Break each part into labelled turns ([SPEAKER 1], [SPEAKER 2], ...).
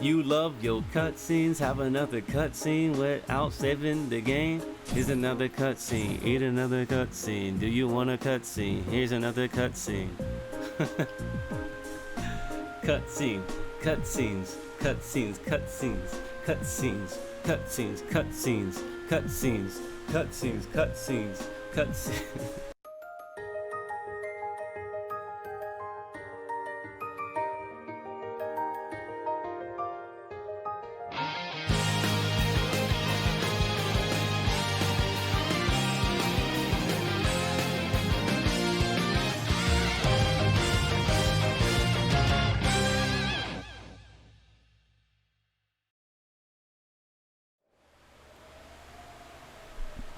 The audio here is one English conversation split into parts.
[SPEAKER 1] You love your cutscenes, have another cutscene without saving the game. Here's another cutscene, eat another cutscene. Do you want a cutscene? Here's another cutscene. Cutscene, cutscenes, cutscenes, cutscenes, cutscenes, cutscenes, cutscenes, cutscenes, cutscenes, cutscenes, cutscenes.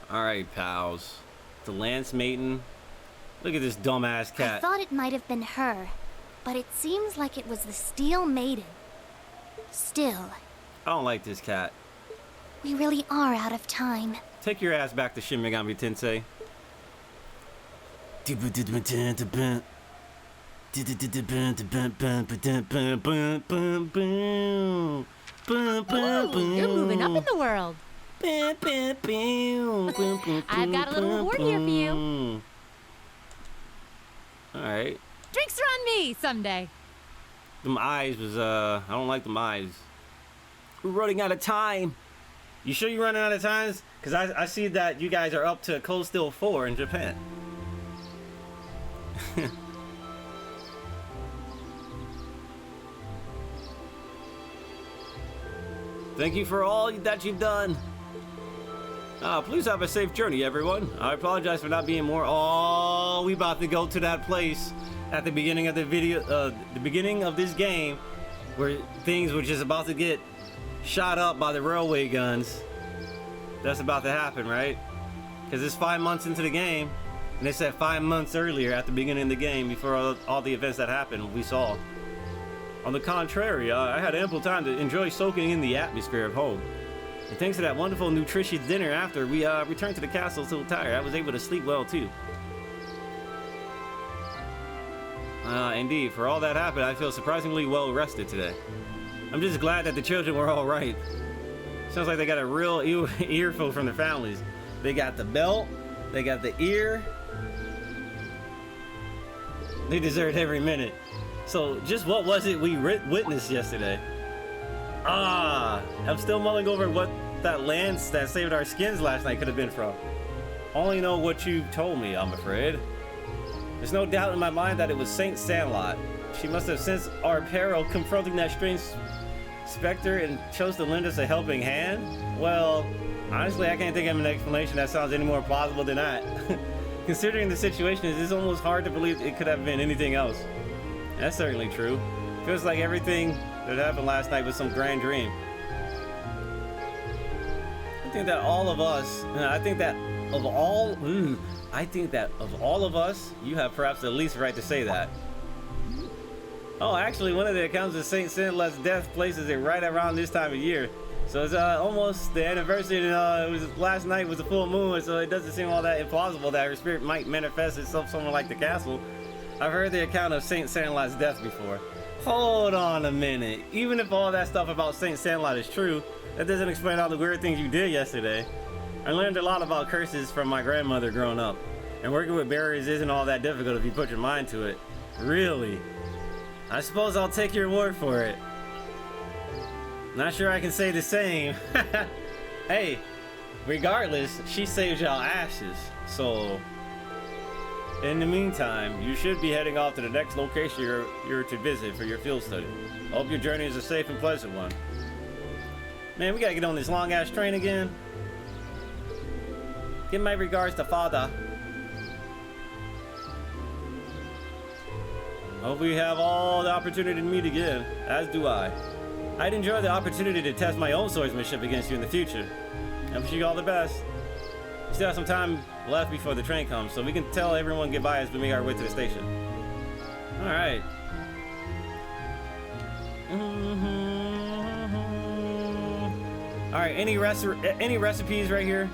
[SPEAKER 1] Alright, pals. The Lance Maiden. Look at this dumbass cat.
[SPEAKER 2] I thought it might have been her, but it seems like it was the Steel Maiden. Still.
[SPEAKER 1] I don't like this cat.
[SPEAKER 2] We really are out of time.
[SPEAKER 1] Take your ass back to Shin Megami Tensei.
[SPEAKER 3] Ooh, you're moving up in the world. I've got a little reward here for you.
[SPEAKER 1] Alright.
[SPEAKER 3] Drinks are on me someday.
[SPEAKER 1] Them eyes was, I don't like them eyes. We're running out of time. You sure you're running out of time? Because I see that you guys are up to Cold Steel 4 in Japan. Thank you for all that you've done. Please have a safe journey, everyone. I apologize for not being more. Oh, we about to go to that place at the beginning of the video, the beginning of this game, where things were just about to get shot up by the railway guns. That's about to happen, right? Because it's 5 months into the game, and they said 5 months earlier at the beginning of the game, before all the events that happened, we saw. On the contrary, I had ample time to enjoy soaking in the atmosphere of home. And thanks to that wonderful, nutritious dinner after, we returned to the castle so tired, I was able to sleep well too. Indeed, for all that happened, I feel surprisingly well rested today. I'm just glad that the children were all right. Sounds like they got a real earful from their families. They got the belt, they got the ear. They deserved every minute. So, just what was it we witnessed yesterday? I'm still mulling over what that lance that saved our skins last night could have been from. Only know what you told me, I'm afraid. There's no doubt in my mind that it was Saint Sandlot. She must have sensed our peril confronting that strange specter and chose to lend us a helping hand. Well, honestly, I can't think of an explanation that sounds any more plausible than that. Considering the situation, it is almost hard to believe it could have been anything else. That's certainly true. Feels like everything that happened last night was some grand dream. I think that all of us, I think that of all of us, you have perhaps the least right to say that. Oh, actually, one of the accounts of Saint Sandlot's death places it right around this time of year. So it's almost the anniversary, and it was last night was a full moon, so it doesn't seem all that implausible that her spirit might manifest itself somewhere like the castle. I've heard the account of Saint Sandlot's death before. Hold on a minute. Even if all that stuff about Saint Sandlot is true, that doesn't explain all the weird things you did yesterday. I learned a lot about curses from my grandmother growing up, and working with barriers isn't all that difficult if you put your mind to it. Really? I suppose I'll take your word for it. Not sure I can say the same. Hey, regardless, she saved y'all ashes, so... In the meantime, you should be heading off to the next location you're to visit for your field study. I hope your journey is a safe and pleasant one. Man, we gotta get on this long-ass train again. Give my regards to Father. Hope we have all the opportunity to meet again, as do I. I'd enjoy the opportunity to test my own swordsmanship against you in the future. I wish you all the best. We still have some time left before the train comes, so we can tell everyone goodbye as we make our way to the station. Alright. Alright, any recipes right here?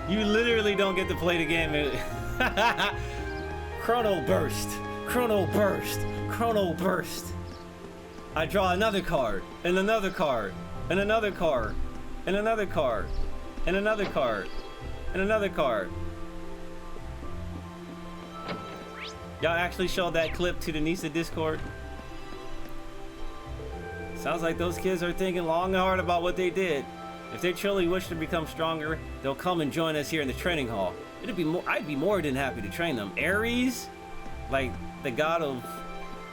[SPEAKER 1] You literally don't don't get to play the game. Chrono burst. Chrono burst. Chrono burst. I draw another card, and another card, and another card, and another card, and another card, and another card. Y'all actually showed that clip to the Nisa Discord? Sounds like those kids are thinking long and hard about what they did. If they truly wish to become stronger, they'll come and join us here in the training hall. I'd be more than happy to train them. Ares, like the god of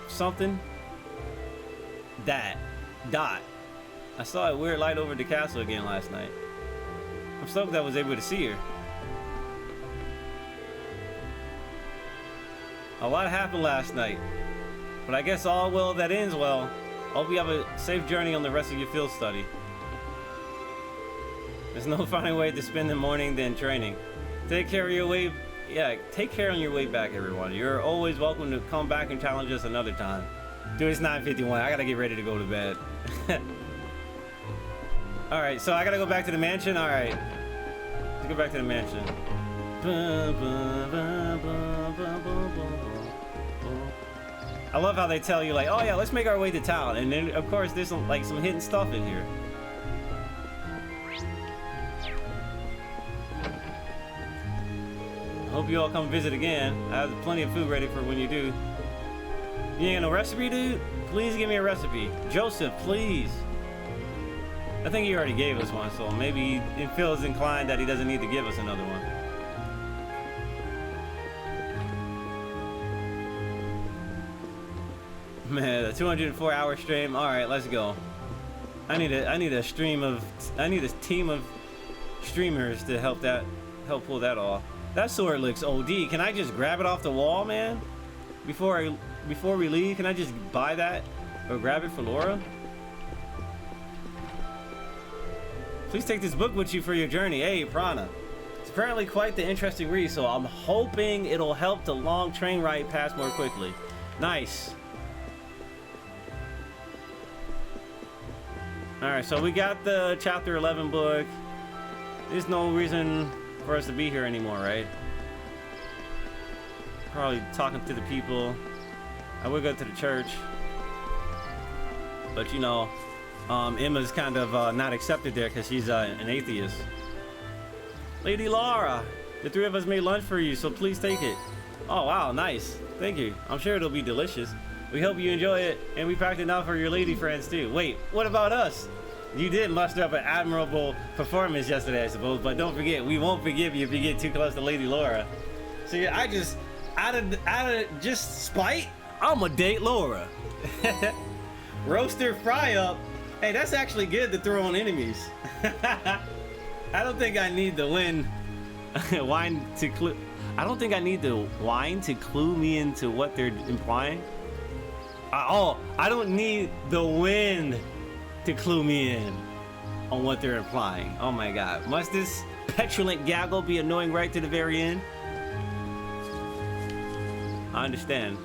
[SPEAKER 1] something. Dot. I saw a weird light over the castle again last night. I'm stoked I was able to see her. A lot happened last night, but I guess all well that ends well. Hope you have a safe journey on the rest of your field study. There's no finer way to spend the morning than training. Take care on your way back, everyone. You're always welcome to come back and challenge us another time. Dude, it's 9:51. I gotta get ready to go to bed. Alright, so I gotta go back to the mansion? Alright. Let's go back to the mansion. I love how they tell you, like, oh yeah, let's make our way to town. And then, of course, there's some hidden stuff in here. I hope you all come visit again. I have plenty of food ready for when you do. You ain't got no recipe, dude? Please give me a recipe. Joseph, please. I think he already gave us one, so maybe he feels inclined that he doesn't need to give us another one. Man, a 204-hour stream. All right, let's go. I need a team of streamers to help pull that off. That sword looks OD. Can I just grab it off the wall, man? Before we leave, can I just buy that or grab it for Laura? Please take this book with you for your journey. Hey, Prana. It's apparently quite the interesting read, so I'm hoping it'll help the long train ride pass more quickly. Nice. Alright, so we got the chapter 11 book. There's no reason for us to be here anymore, right? Probably talking to the people. I would go to the church. But you know, Emma's kind of not accepted there because she's an atheist. Lady Laura, the three of us made lunch for you, so please take it. Oh wow, nice. Thank you. I'm sure it'll be delicious. We hope you enjoy it, and we packed enough for your lady friends too. Wait, what about us? You did muster up an admirable performance yesterday, I suppose, but don't forget, we won't forgive you if you get too close to Lady Laura. So yeah, I just, out of just spite, I'ma date Laura. Roast her, fry up. Hey, that's actually good to throw on enemies. I don't think I need the wine to clue. I don't think I need the wine to clue me into what they're implying. I don't need the wind to clue me in on what they're implying. Oh my god. Must this petulant gaggle be annoying right to the very end? I understand.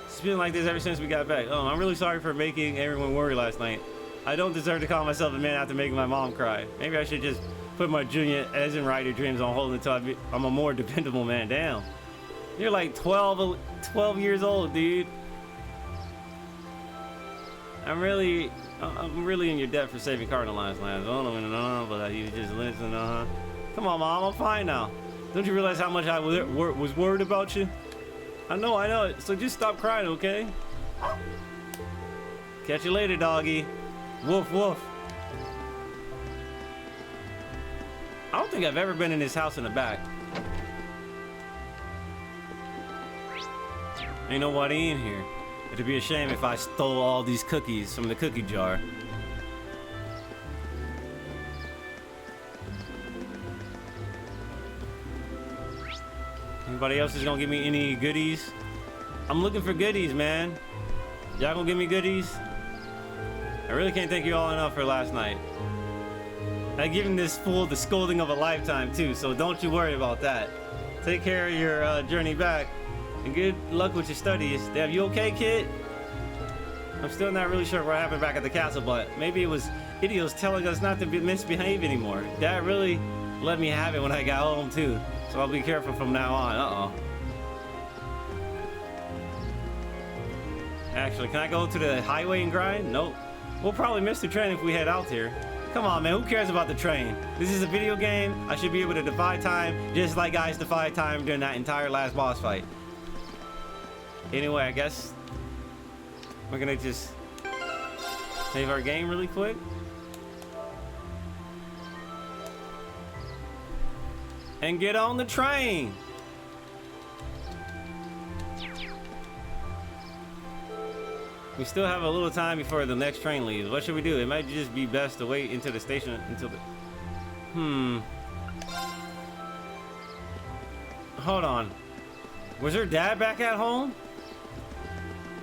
[SPEAKER 1] It's been like this ever since we got back. Oh, I'm really sorry for making everyone worry last night. I don't deserve to call myself a man after making my mom cry. Maybe I should just put my junior as in rider dreams on hold until I'm a more dependable man. Damn. You're like 12 years old, dude. I'm really in your debt for saving Cardinal Lines last. But you just listen, Come on, Mom, I'm fine now. Don't you realize how much I was worried about you? I know. So just stop crying, okay? Catch you later, doggy. Woof, woof. I don't think I've ever been in his house in the back. Ain't nobody in here. It'd be a shame if I stole all these cookies from the cookie jar. Anybody else is gonna give me any goodies? I'm looking for goodies, man. Y'all gonna give me goodies? I really can't thank you all enough for last night. I given this fool the scolding of a lifetime too, so don't you worry about that. Take care of your journey back. And good luck with your studies. Damn, you okay, kid? I'm still not really sure what happened back at the castle, but maybe it was Idios telling us not to misbehave anymore. Dad really let me have it when I got home too. So I'll be careful from now on. Uh-oh. Actually, can I go to the highway and grind? Nope. We'll probably miss the train if we head out here. Come on, man. Who cares about the train? This is a video game. I should be able to defy time, just like guys defied time during that entire last boss fight. Anyway, I guess we're gonna just save our game really quick. And get on the train. We still have a little time before the next train leaves. What should we do? It might just be best to wait until the station, until the... Hold on. Was her dad back at home?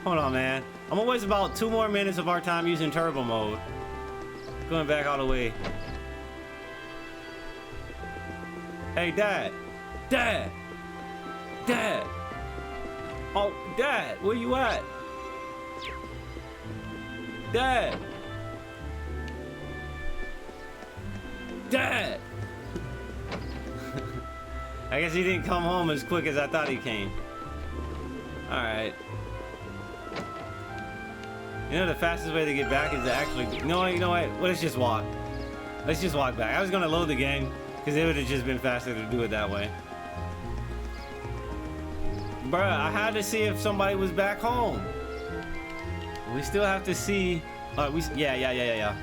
[SPEAKER 1] Hold on, man. I'm gonna waste about 2 more minutes of our time using turbo mode. Going back all the way. Hey, Dad. Dad. Dad. Oh, Dad, where you at? Dad. Dad. I guess he didn't come home as quick as I thought he came. All right. You know the fastest way to get back is to actually... You know what? Well, let's just walk. Let's just walk back. I was gonna load the game because it would have just been faster to do it that way. Bruh, I had to see if somebody was back home. We still have to see. Yeah.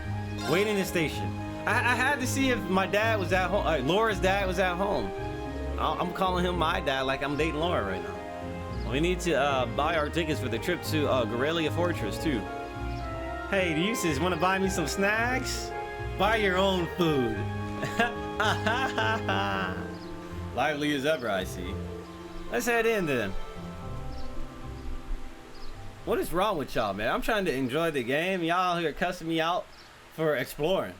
[SPEAKER 1] Wait in the station. I had to see if my dad was at home. Laura's dad was at home. I'm calling him my dad like I'm dating Laura right now. We need to buy our tickets for the trip to Garelia Fortress too. Hey, the uses want to buy me some snacks? Buy your own food. Lively as ever, I see. Let's head in then. What is wrong with y'all, man? I'm trying to enjoy the game. Y'all here cussing me out for exploring.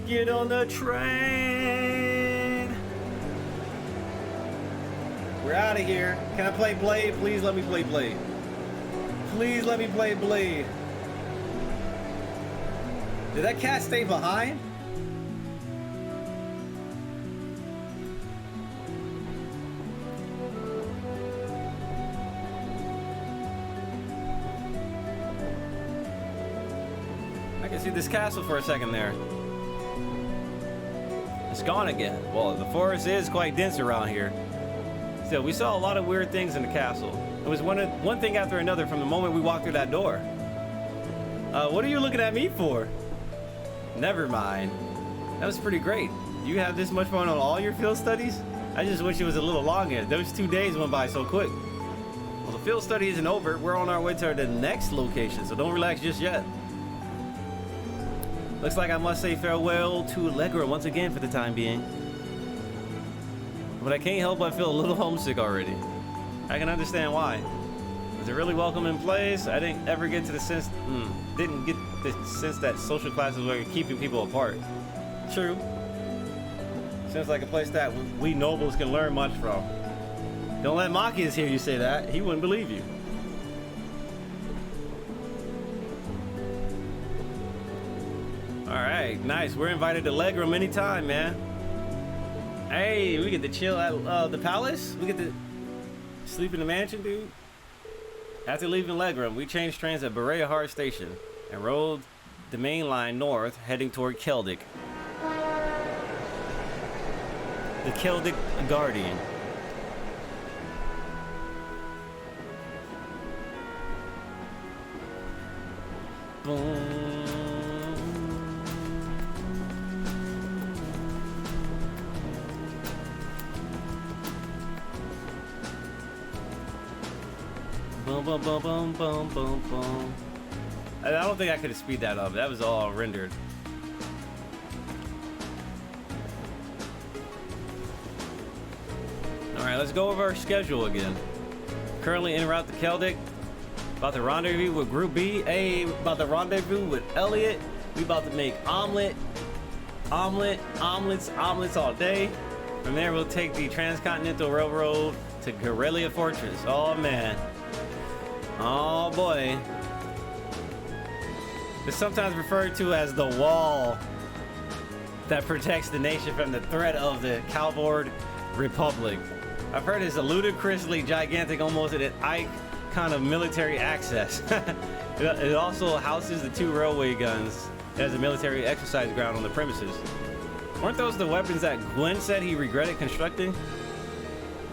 [SPEAKER 1] Get on the train. We're out of here. Can I play Blade? Please let me play Blade. Please let me play Blade. Did that cat stay behind? I can see this castle for a second there. It's gone again. Well, the forest is quite dense around here. Still, we saw a lot of weird things in the castle. It was one thing after another from the moment we walked through that door. What are you looking at me for? Never mind. That was pretty great. You have this much fun on all your field studies? I just wish it was a little longer. Those 2 days went by so quick. Well, the field study isn't over. We're on our way to the next location, so don't relax just yet. Looks like I must say farewell to Legram once again for the time being. But I can't help but feel a little homesick already. I can understand why. It's a really welcoming place. I didn't ever get to the sense, that social classes were keeping people apart. True. Seems like a place that we nobles can learn much from. Don't let Machias hear you say that. He wouldn't believe you. All right, nice. We're invited to Legram anytime, man. Hey, we get to chill at the palace. We get to sleep in the mansion, dude. After leaving Legram, we changed trains at Garelia Station and rode the main line north, heading toward Celdic. The Celdic Guardian. Boom. Boom, boom, boom, boom, boom, boom, boom. I don't think I could have speed that up. That was all rendered. All right, let's go over our schedule again. Currently en route to Celdic. About to rendezvous with Group B. A, about to rendezvous with Elliot. We about to make omelets all day. From there, we'll take the Transcontinental Railroad to Garelia Fortress. Oh man. Oh boy. It's sometimes referred to as the wall that protects the nation from the threat of the Calvord Republic. I've heard it's a ludicrously gigantic, almost an icon of military access. It also houses the 2 railway guns as a military exercise ground on the premises. Weren't those the weapons that Gwen said he regretted constructing?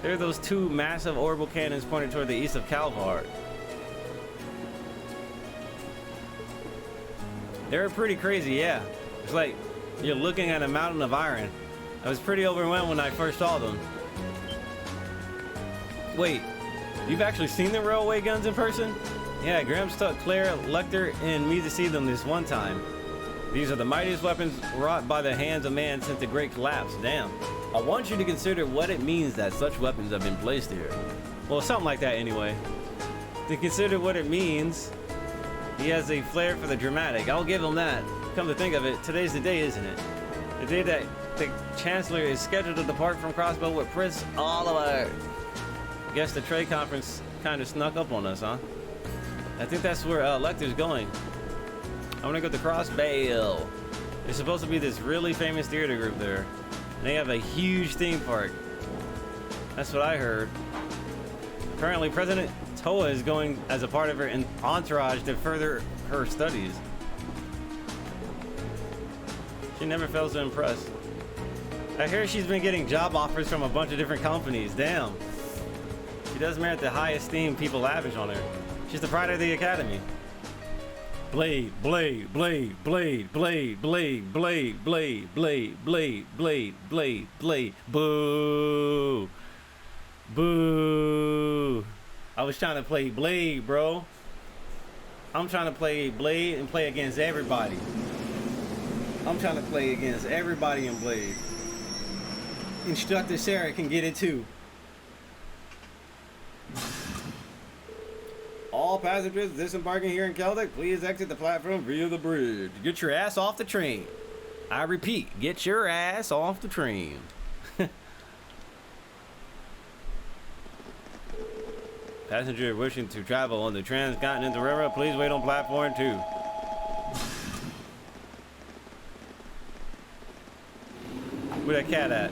[SPEAKER 1] There are those 2 massive orbital cannons pointed toward the east of Calvard. They were pretty crazy, yeah. It's like you're looking at a mountain of iron. I was pretty overwhelmed when I first saw them. Wait, you've actually seen the railway guns in person? Yeah, Graham took Claire, Lecter, and me to see them this one time. These are the mightiest weapons wrought by the hands of man since the Great Collapse. Damn. I want you to consider what it means that such weapons have been placed here. Well, something like that anyway. To consider what it means, he has a flair for the dramatic. I'll give him that. Come to think of it, today's the day, isn't it? The day that the Chancellor is scheduled to depart from Crossbow with Prince Oliver. Guess the trade conference kind of snuck up on us, huh? I think that's where Lecter's going. I'm gonna go to Crossbale. There's supposed to be this really famous theater group there. And they have a huge theme park. That's what I heard. Apparently, President Toa is going as a part of her entourage to further her studies. She never fails to impress. I hear she's been getting job offers from a bunch of different companies. Damn. She does merit the high esteem people lavish on her. She's the pride of the academy. Blade, blade, blade, blade, blade, blade, blade, blade, blade, blade, blade, blade, blade. Boo. Boo. I was trying to play Blade, bro. I'm trying to play Blade and play against everybody. I'm trying to play against everybody in Blade. Instructor Sarah can get it too. All passengers disembarking here in Celdic, please exit the platform via the bridge. Get your ass off the train. I repeat, get your ass off the train. Passenger wishing to travel on the Transcontinental Railroad, please wait on platform 2. Where that cat at?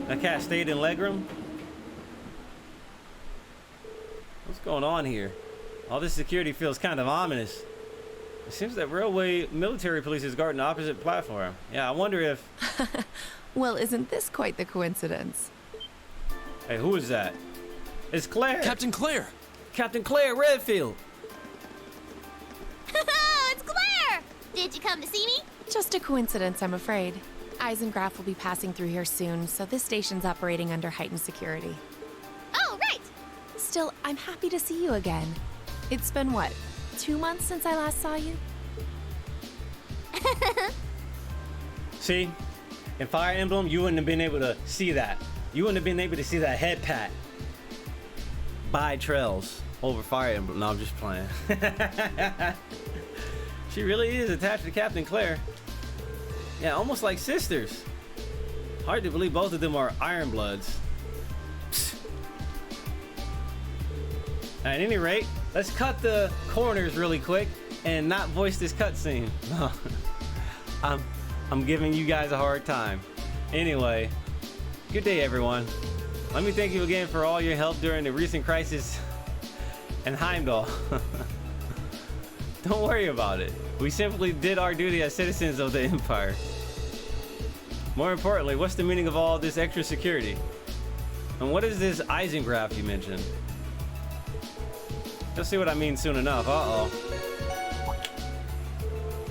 [SPEAKER 1] That cat stayed in Legram? What's going on here? All this security feels kind of ominous. It seems that railway military police is guarding the opposite platform. Yeah, I wonder if...
[SPEAKER 4] Well, isn't this quite the coincidence?
[SPEAKER 1] Hey, who is that? It's Claire!
[SPEAKER 5] Captain Claire!
[SPEAKER 1] Captain Claire Redfield!
[SPEAKER 2] It's Claire! Did you come to see me?
[SPEAKER 4] Just a coincidence, I'm afraid. Eisengraf will be passing through here soon, so this station's operating under heightened security.
[SPEAKER 2] Oh, right!
[SPEAKER 4] Still, I'm happy to see you again. It's been, what, 2 months since I last saw you?
[SPEAKER 1] See? In Fire Emblem, you wouldn't have been able to see that. You wouldn't have been able to see that head pat by Trails over Fire Emblem. No, I'm just playing. She really is attached to Captain Claire. Yeah, almost like sisters. Hard to believe both of them are Iron Bloods. At any rate, let's cut the corners really quick and not voice this cutscene. No, I'm giving you guys a hard time. Anyway, good day, everyone. Let me thank you again for all your help during the recent crisis in Heimdall. Don't worry about it. We simply did our duty as citizens of the Empire. More importantly, what's the meaning of all this extra security? And what is this Eisengraf you mentioned? You'll see what I mean soon enough. Uh-oh.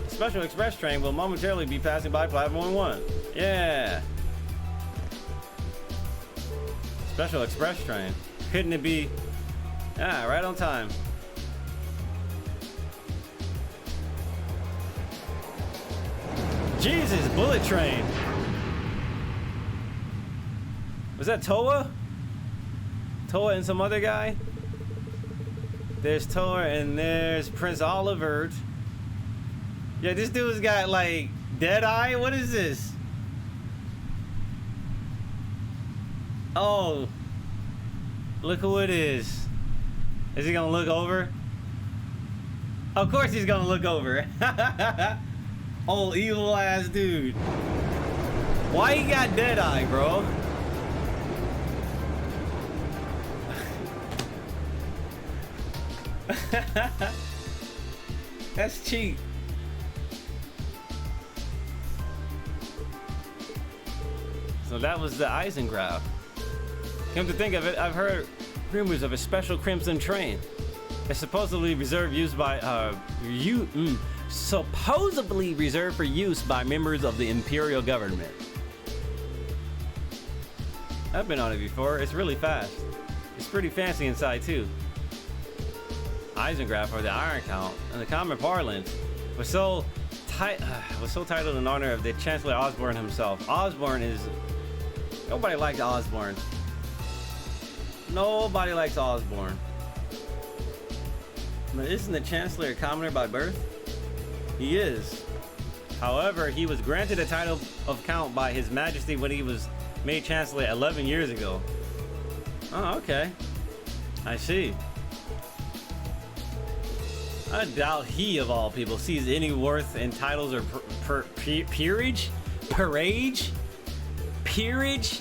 [SPEAKER 1] A special express train will momentarily be passing by platform 1. Yeah. Special express train. Couldn't it be... Ah, right on time. Jesus, bullet train. Was that Toa? Toa and some other guy? There's Toa and there's Prince Oliver. Yeah, this dude's got like dead eye. What is this? Oh, look who it is. Is he gonna look over? Of course he's gonna look over. Old evil ass dude. Why you got dead eye, bro? That's cheap. So that was the Eisengraf. Come to think of it, I've heard rumors of a special crimson train. It's supposedly reserved supposedly reserved for use by members of the Imperial government. I've been on it before. It's really fast. It's pretty fancy inside too. Eisengraf, or the Iron Count, in the common parlance, was so titled in honor of the Chancellor Osborne himself. Osborne is... Nobody likes Osborne. Nobody likes Osborne. But isn't the Chancellor a commoner by birth? He is. However, he was granted a title of Count by His Majesty when he was made Chancellor 11 years ago. Oh, okay. I see. I doubt he, of all people, sees any worth in titles or peerage? Peerage? Peerage?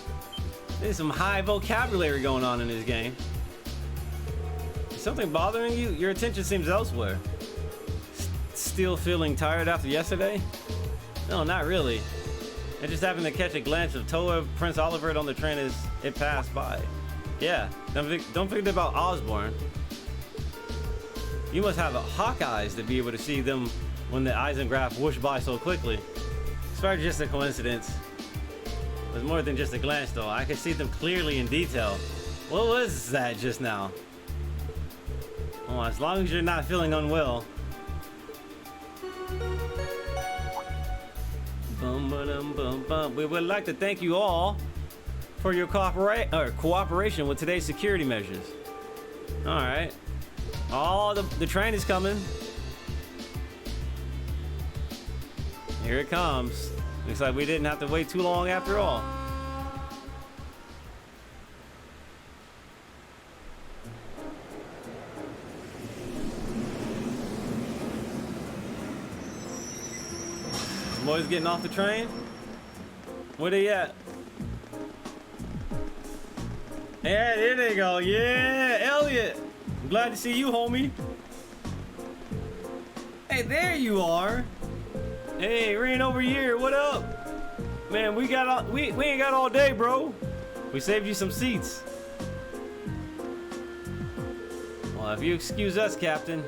[SPEAKER 1] There's some high vocabulary going on in this game. Is something bothering you? Your attention seems elsewhere. Still feeling tired after yesterday? No, not really. I just happened to catch a glance of Toa Prince Oliver on the train as it passed by. Yeah, don't forget about Osborne. You must have hawk eyes to be able to see them when the Eisengraf whooshed by so quickly. It's probably just a coincidence. It was more than just a glance though. I could see them clearly in detail. What was that just now? Oh, as long as you're not feeling unwell. Bum, ba-dum, bum, bum. We would like to thank you all for your cooperation with today's security measures. All right. Oh, the train is coming. Here it comes. Looks like we didn't have to wait too long after all. Boys getting off the train? Where they at? Yeah, there they go. Yeah, Elliot. I'm glad to see you, homie. Hey, there you are. Hey, Rain over here. What up? Man, we ain't got all day, bro. We saved you some seats. Well, if you excuse us, Captain.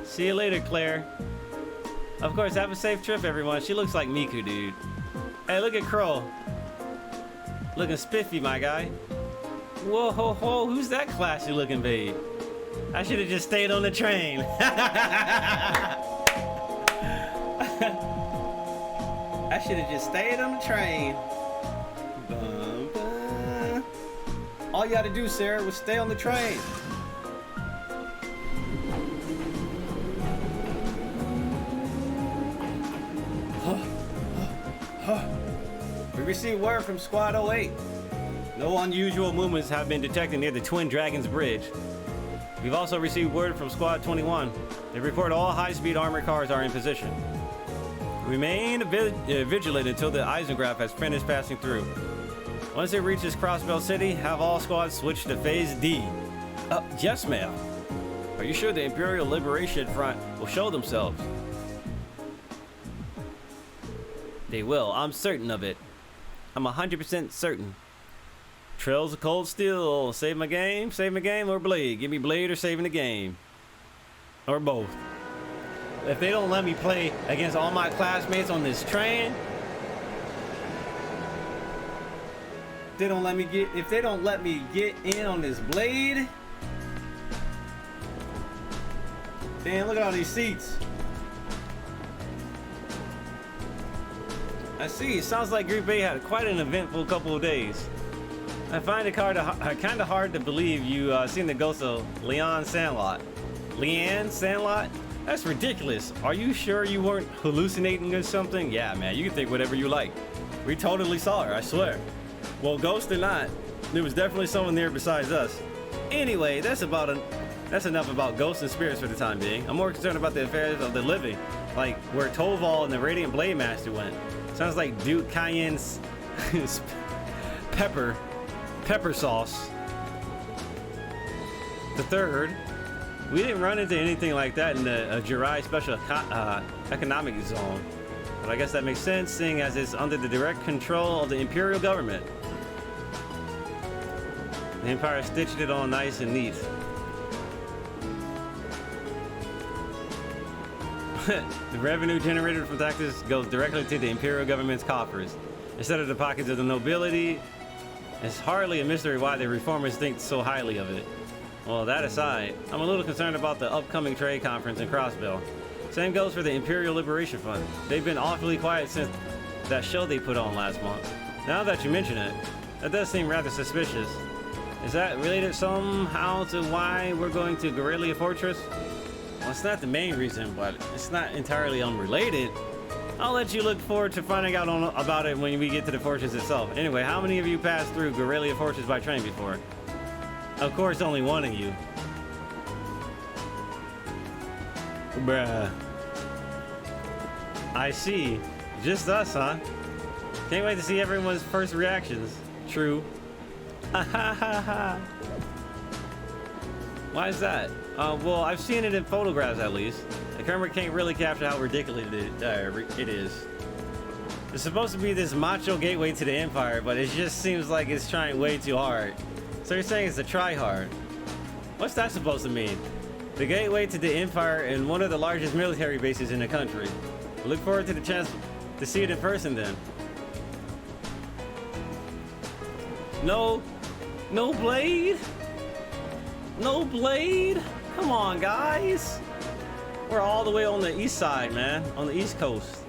[SPEAKER 1] See you later, Claire. Of course, have a safe trip, everyone. She looks like Miku, dude. Hey, look at Crow. Looking spiffy, my guy. Whoa, ho, ho. Who's that classy looking babe? I should have just stayed on the train. I should have just stayed on the train. Bum, bum. All you had to do, Sarah, was stay on the train. We received word from Squad 08. No unusual movements have been detected near the Twin Dragons Bridge. We've also received word from Squad 21. They report all high-speed armored cars are in position. Remain vigilant until the Eisengraf has finished passing through. Once it reaches Crossbell City, have all squads switch to Phase D. Yes, ma'am. Are you sure the Imperial Liberation Front will show themselves? They will. I'm certain of it. I'm 100% certain. Trails of Cold Steel. Save my game, or Blade. Give me Blade or saving the game. Or both. If they don't let me play against all my classmates on this train, if they don't let me get in on this Blade, damn, look at all these seats. I see. It sounds like Group A had quite an eventful couple of days. I find it kind of hard to believe you seen the ghost of Leanne Sandlot. Leanne Sandlot? That's ridiculous. Are you sure you weren't hallucinating or something? Yeah, man, you can think whatever you like. We totally saw her, I swear. Well, ghost or not, there was definitely someone there besides us. Anyway, that's about That's enough about ghosts and spirits for the time being. I'm more concerned about the affairs of the living, like where Toval and the Radiant Blade Master went. Sounds like Duke Cayenne's pepper sauce. The third, we didn't run into anything like that in the Jirai Special Economic Zone. But I guess that makes sense, seeing as it's under the direct control of the Imperial government. The Empire stitched it all nice and neat. The revenue generated from taxes goes directly to the Imperial government's coffers, instead of the pockets of the nobility. It's hardly a mystery why the reformers think so highly of it. Well, that aside, I'm a little concerned about the upcoming trade conference in Crossbell. Same goes for the Imperial Liberation Fund. They've been awfully quiet since that show they put on last month. Now that you mention it, that does seem rather suspicious. Is that related somehow to why we're going to Garelia Fortress? Well, it's not the main reason, but it's not entirely unrelated. I'll let you look forward to finding out about it when we get to the fortress itself. Anyway, how many of you passed through Garelia Fortress by train before? Of course, only one of you. Bruh. I see. Just us, huh? Can't wait to see everyone's first reactions. True. Why is that? Well, I've seen it in photographs at least. The camera can't really capture how ridiculous it is. It's supposed to be this macho gateway to the Empire, but it just seems like it's trying way too hard. So you're saying it's a try hard. What's that supposed to mean? The gateway to the Empire and one of the largest military bases in the country. Look forward to the chance to see it in person then. No blade? No blade? Come on, guys. We're all the way on the east side, man. On the east coast.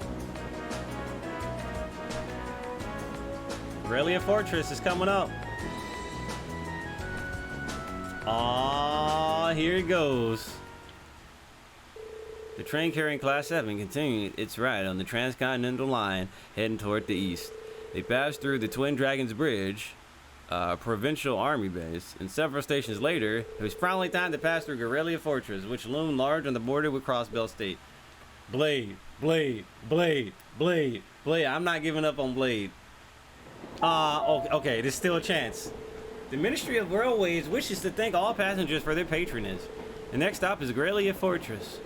[SPEAKER 1] Garelia Fortress is coming up. Ah, here it goes. The train carrying Class 7 continued its ride on the transcontinental line, heading toward the east. They passed through the Twin Dragons Bridge, provincial army base, and several stations later, it was finally time to pass through Garelia Fortress, which loomed large on the border with Crossbell State. Blade. I'm not giving up on Blade. Okay, there's still a chance. The Ministry of Railways wishes to thank all passengers for their patronage. The next stop is Garelia Fortress.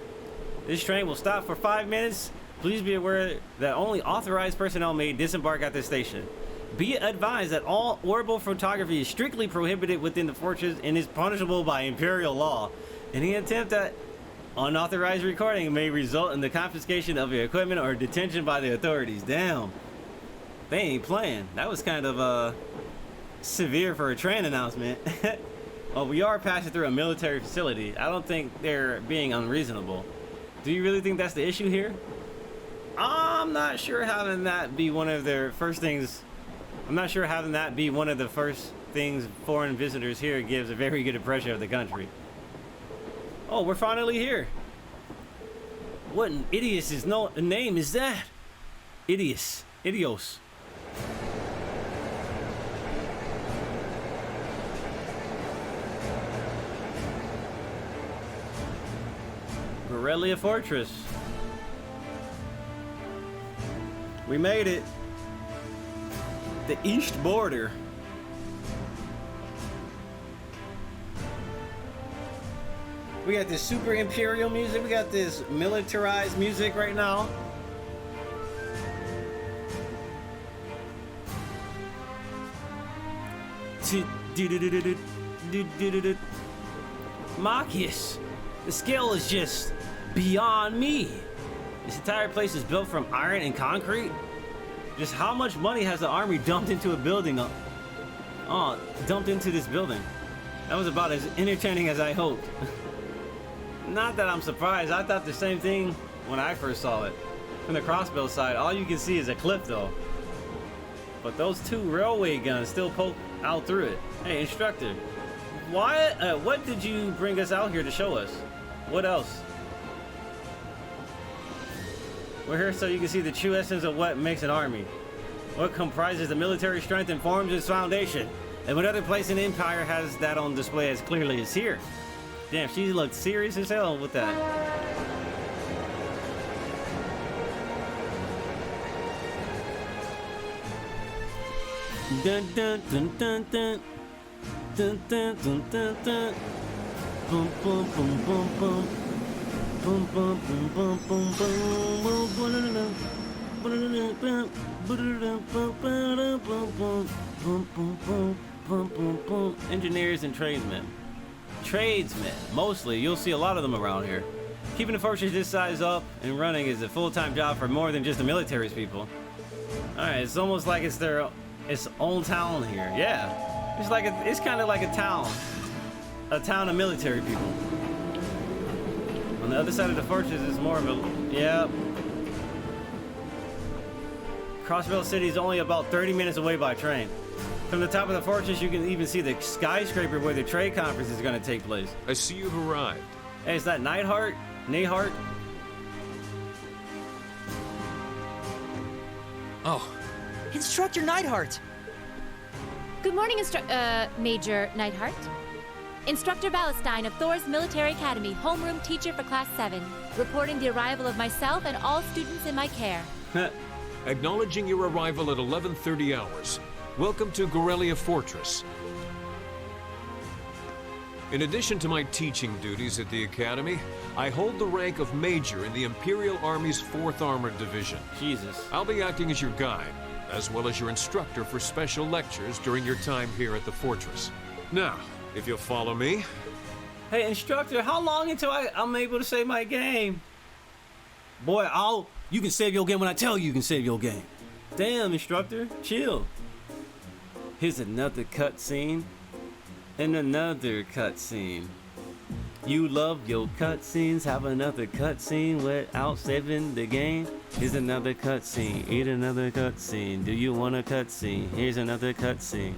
[SPEAKER 1] This train will stop for 5 minutes. Please be aware that only authorized personnel may disembark at this station. Be advised that all orbital photography is strictly prohibited within the fortress and is punishable by imperial law. Any attempt at unauthorized recording may result in the confiscation of your equipment or detention by the authorities. Damn. They ain't playing. That was kind of severe for a train announcement. Well, we are passing through a military facility. I don't think they're being unreasonable. Do you really think that's the issue here? I'm not sure having that be one of their first things. I'm not sure having that be one of the first things foreign visitors here gives a very good impression of the country. Oh, we're finally here. What an idiot's name is that? Idios. Garelia Fortress. We made it. The east border. We got this super imperial music. We got this militarized music right now. Marcus, the scale is just beyond me. This entire place is built from iron and concrete. Just how much money has the army dumped into a building? Dumped into this building. That was about as entertaining as I hoped. Not that I'm surprised. I thought the same thing when I first saw it. From the Crossbell side, all you can see is a cliff though. But those two railway guns still poke out through it. Hey, instructor, what did you bring us out here to show us? What else? We're here so you can see the true essence of what makes an army. What comprises the military strength and forms its foundation. And what other place in the Empire has that on display as clearly as here? Damn, she looked serious as hell with that. Dun dun dun dun dun dun dun dun dun dun. Boom boom boom boom boom. Boom boom boom boom boom boom. Engineers and tradesmen. Tradesmen, mostly. You'll see a lot of them around here. Keeping the fortress this size up and running is a full-time job for more than just the military's people. Alright, it's almost like it's their own town here. Yeah, it's kind of like a town of military people. On the other side of the fortress is more of a, yeah. Crossville City is only about 30 minutes away by train. From the top of the fortress, you can even see the skyscraper where the trade conference is going to take place.
[SPEAKER 5] I see you've arrived.
[SPEAKER 1] Hey, is that Neidhart?
[SPEAKER 5] Oh,
[SPEAKER 6] Instructor Neidhart!
[SPEAKER 3] Good morning, Major Neidhart. Instructor Vallenstein of Thor's Military Academy, homeroom teacher for Class 7. Reporting the arrival of myself and all students in my care.
[SPEAKER 5] acknowledging your arrival at 11:30 hours. Welcome to Garelia Fortress. In addition to my teaching duties at the Academy, I hold the rank of Major in the Imperial Army's 4th Armored Division.
[SPEAKER 1] Jesus.
[SPEAKER 5] I'll be acting as your guide, as well as your instructor for special lectures during your time here at the fortress. Now, if you'll follow me.
[SPEAKER 1] Hey, instructor, how long until I'm able to save my game? Boy, you can save your game when I tell you can save your game. Damn, instructor, chill. Here's another cutscene. And another cutscene. You love your cutscenes, have another cutscene without saving the game. Here's another cutscene, eat another cutscene. Do you want a cutscene? Here's another cutscene.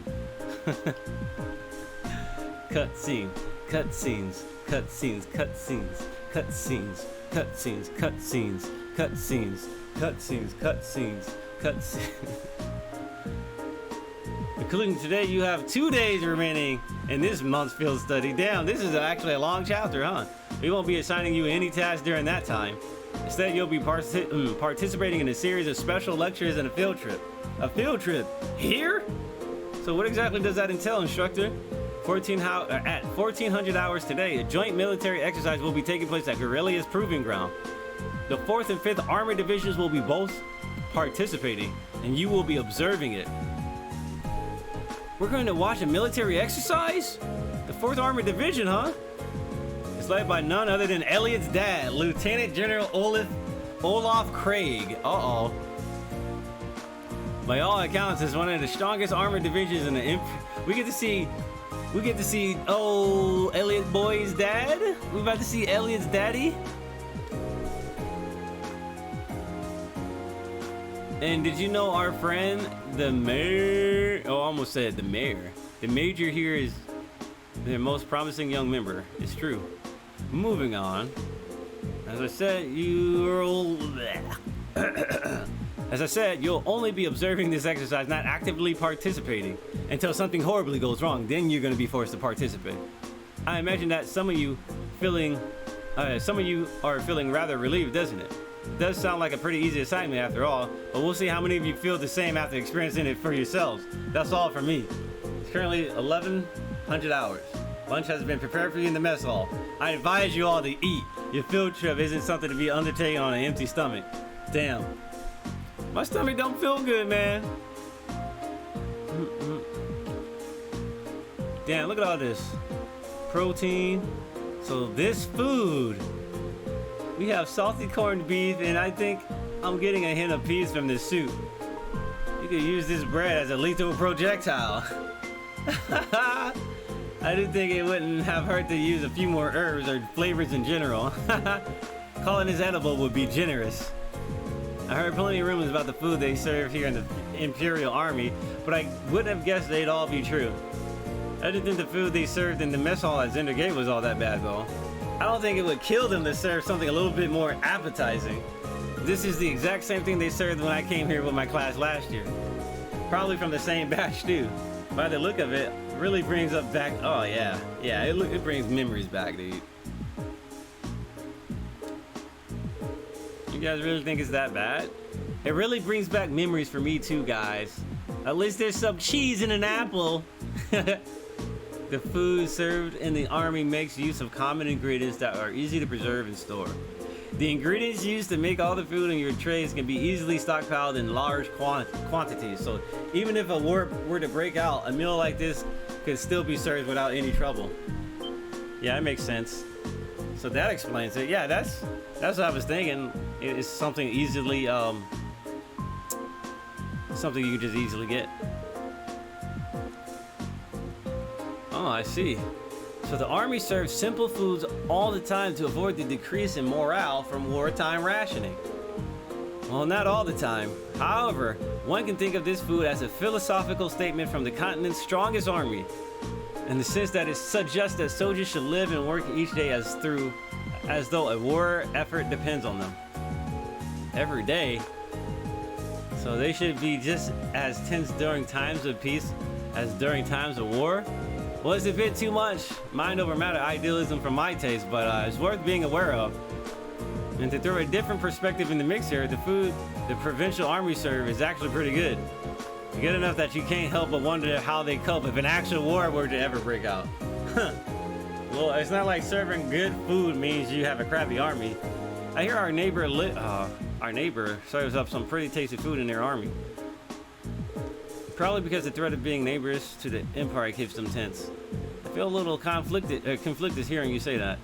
[SPEAKER 1] Cutscene, cutscenes, cutscenes, cutscenes, cutscenes, cutscenes, cutscenes, cutscenes, cutscenes, cutscenes, cutscenes. Including today, you have 2 days remaining in this month's field study. Damn, this is actually a long chapter, huh? We won't be assigning you any tasks during that time. Instead, you'll be participating in a series of special lectures and a field trip. A field trip? Here? So what exactly does that entail, instructor? At 1400 hours today, a joint military exercise will be taking place at Garelia's Proving Ground. The 4th and 5th Armored Divisions will be both participating, and you will be observing it. We're going to watch a military exercise? The 4th Armored Division, huh? It's led by none other than Elliot's dad, Lieutenant General Olaf Craig. Uh-oh. By all accounts, it's one of the strongest armored divisions in the we get to see, oh, Elliot boy's dad? We about to see Elliot's daddy? And did you know our friend, the mayor? Oh, I almost said the mayor. The major here is their most promising young member. It's true. Moving on. As I said, you'll only be observing this exercise, not actively participating, until something horribly goes wrong. Then you're going to be forced to participate. I imagine that some of you are feeling rather relieved, doesn't it? It does sound like a pretty easy assignment after all, but we'll see how many of you feel the same after experiencing it for yourselves. That's all for me. It's currently 1100 hours. Lunch has been prepared for you in the mess hall. I advise you all to eat. Your field trip isn't something to be undertaken on an empty stomach. Damn. My stomach don't feel good, man. Damn, look at all this. Protein. So this food. We have salty corned beef, and I think I'm getting a hint of peas from this soup. You could use this bread as a lethal projectile. I didn't think it wouldn't have hurt to use a few more herbs or flavors in general. Calling this edible would be generous. I heard plenty of rumors about the food they serve here in the Imperial Army, but I wouldn't have guessed they'd all be true. I didn't think the food they served in the mess hall at Zender Gate was all that bad, though. I don't think it would kill them to serve something a little bit more appetizing. This is the exact same thing they served when I came here with my class last year. Probably from the same batch too. By the look of it, Really brings up back. Oh yeah, yeah. It brings memories back, dude. You guys really think it's that bad? It really brings back memories for me too, guys. At least there's some cheese in an apple. The food served in the army makes use of common ingredients that are easy to preserve and store. The ingredients used to make all the food in your trays can be easily stockpiled in large quantities. So even if a war were to break out, a meal like this could still be served without any trouble. Yeah, it makes sense. So that explains it. Yeah, that's what I was thinking. It's something easily, something you could just easily get. Oh, I see. So the army serves simple foods all the time to avoid the decrease in morale from wartime rationing. Well, not all the time. However, one can think of this food as a philosophical statement from the continent's strongest army, in the sense that it suggests that soldiers should live and work each day as though a war effort depends on them. Every day. So they should be just as tense during times of peace as during times of war. Well, it's a bit too much mind over matter idealism for my taste, but it's worth being aware of. And to throw a different perspective in the mix here, the food the provincial army serve is actually pretty good. Good enough that you can't help but wonder how they cope if an actual war were to ever break out. Well, it's not like serving good food means you have a crappy army. I hear our neighbor serves up some pretty tasty food in their army. Probably because the threat of being neighbors to the Empire keeps them tense. I feel a little conflicted hearing you say that.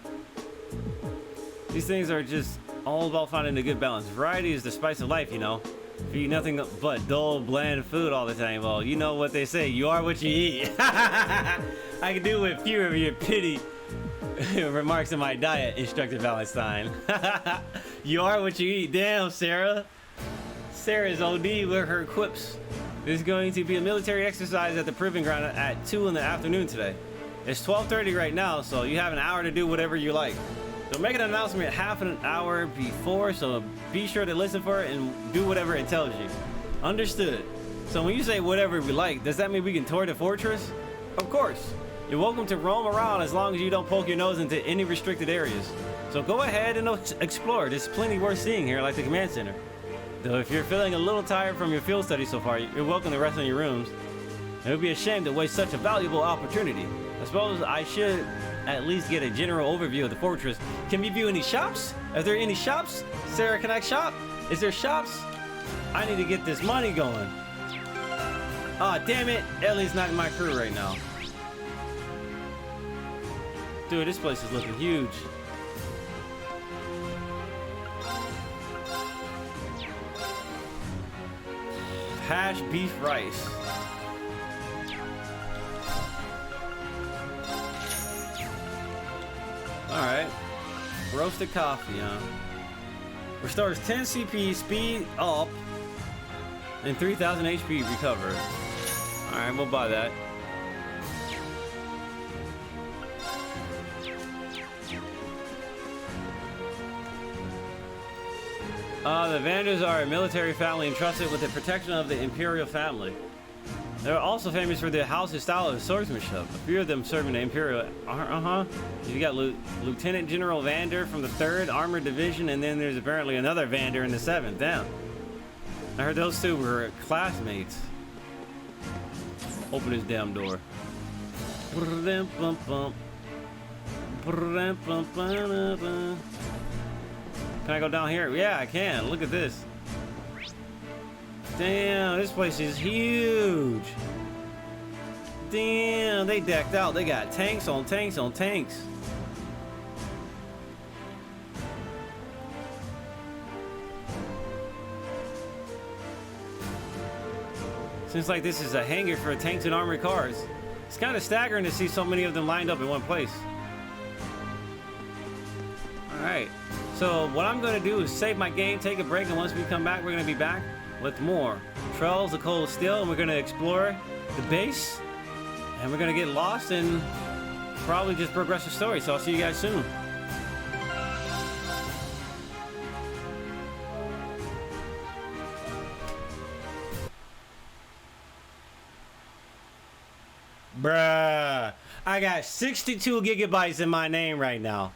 [SPEAKER 1] These things are just all about finding a good balance. Variety is the spice of life, you know. If you eat nothing but dull, bland food all the time, well, you know what they say, you are what you eat. I can do with fewer of your pity remarks in my diet, Instructor Valentine. You are what you eat. Damn, Sarah. Sarah's OD with her quips. There's going to be a military exercise at the proving ground at 2 in the afternoon today. It's 12:30 right now, so you have an hour to do whatever you like. So make an announcement half an hour before, so be sure to listen for it and do whatever it tells you. Understood. So when you say whatever we like, does that mean we can tour the fortress? Of course. You're welcome to roam around as long as you don't poke your nose into any restricted areas. So go ahead and explore. There's plenty worth seeing here, like the command center. Though if you're feeling a little tired from your field study so far, you're welcome to rest in your rooms. It would be a shame to waste such a valuable opportunity. I suppose I should at least get a general overview of the fortress. Can we view any shops? Are there any shops? Sarah, can I shop? Is there shops? I need to get this money going. Aw, damn it. Ellie's not in my crew right now. Dude, this place is looking huge. Hash beef rice. Alright. Roasted coffee, huh? Restores 10 CP speed up and 3000 HP recovered. Alright, we'll buy that. The Vanders are a military family entrusted with the protection of the Imperial family. They're also famous for their house's style of swordsmanship. A few of them serving the Imperial. You got Lieutenant General Vander from the 3rd Armored Division, and then there's apparently another Vander in the 7th. Damn. I heard those two were classmates. Open this damn door. Can I go down here? Yeah, I can. Look at this. Damn, this place is huge. Damn, they decked out. They got tanks on tanks on tanks. Seems like this is a hangar for tanks and armored cars. It's kind of staggering to see so many of them lined up in one place. Alright, so what I'm going to do is save my game, take a break, and once we come back, we're going to be back with more Trails of Cold Steel, and we're going to explore the base, and we're going to get lost and probably just progress the story. So I'll see you guys soon. Bruh. I got 62 gigabytes in my name right now.